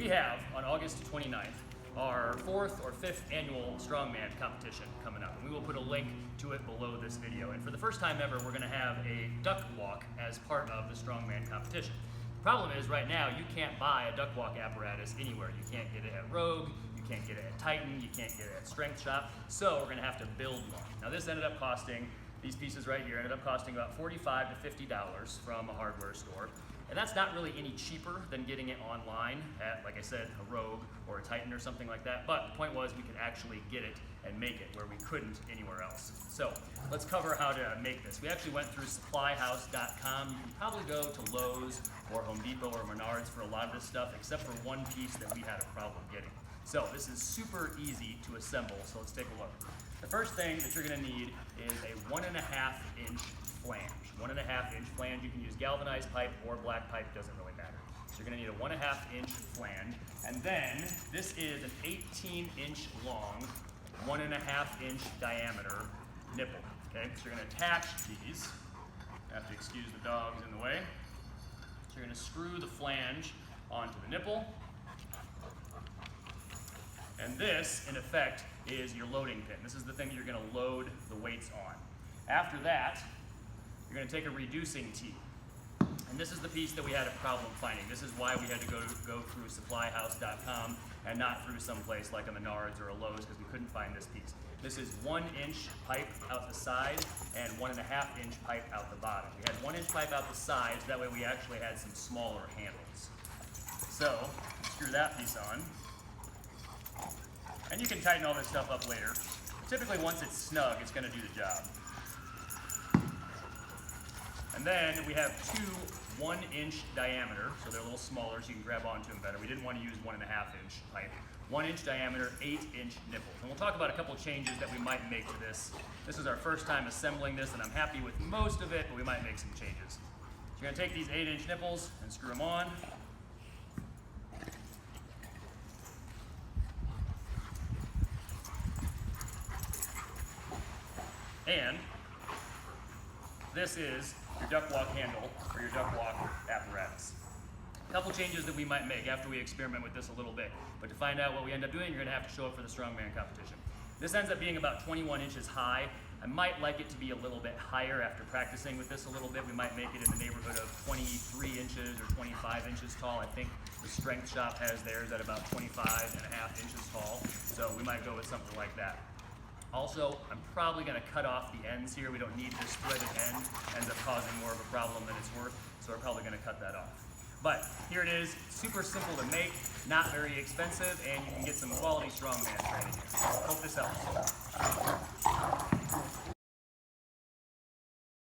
We have, on August 29th, our 4th or 5th annual Strongman competition coming up. And we will put a link to it below this video. And for the first time ever, we're gonna have a duck walk as part of the Strongman competition. The problem is, right now, you can't buy a duck walk apparatus anywhere. You can't get it at Rogue, you can't get it at Titan, you can't get it at Strength Shop, so we're gonna have to build one. Now this ended up costing, these pieces right here, ended up costing about $45 to $50 from a hardware store. And that's not really any cheaper than getting it online at, like I said, a Rogue or a Titan or something like that. But the point was we could actually get it and make it where we couldn't anywhere else. So let's cover how to make this. We actually went through supplyhouse.com. You can probably go to Lowe's or Home Depot or Menards for a lot of this stuff, except for one piece that we had a problem getting. So this is super easy to assemble, so let's take a look. The first thing that you're gonna need is a 1.5 inch flange. 1.5 inch flange. You can use galvanized pipe or black pipe, doesn't really matter. So you're gonna need a 1.5 inch flange. And then this is an 18 inch long, 1.5 inch diameter nipple. Okay, so you're gonna attach these. I have to excuse the dogs in the way. So you're gonna screw the flange onto the nipple. And this, in effect, is your loading pin. This is the thing that you're gonna load the weights on. After that, you're gonna take a reducing T. And this is the piece that we had a problem finding. This is why we had to go through supplyhouse.com and not through some place like a Menards or a Lowe's, because we couldn't find this piece. This is 1 inch pipe out the side and 1.5 inch pipe out the bottom. We had 1 inch pipe out the sides, that way we actually had some smaller handles. So, screw that piece on. And you can tighten all this stuff up later. Typically once it's snug, it's gonna do the job. And then we have two 1 inch diameter, so they're a little smaller so you can grab onto them better. We didn't want to use 1.5 inch pipe. 1 inch diameter, 8 inch nipples. And we'll talk about a couple changes that we might make to this. This is our first time assembling this and I'm happy with most of it, but we might make some changes. So you're gonna take these 8 inch nipples and screw them on. And this is your duck walk handle for your duck walk apparatus. A couple changes that we might make after we experiment with this a little bit. But to find out what we end up doing, you're gonna have to show up for the Strongman competition. This ends up being about 21 inches high. I might like it to be a little bit higher after practicing with this a little bit. We might make it in the neighborhood of 23 inches or 25 inches tall. I think the Strength Shop has theirs at about 25.5 inches tall. So we might go with something like that. Also, I'm probably gonna cut off the ends here. We don't need this threaded end. It ends up causing more of a problem than it's worth, so we're probably gonna cut that off. But here it is, super simple to make, not very expensive, and you can get some quality Strongman training here. Hope this helps.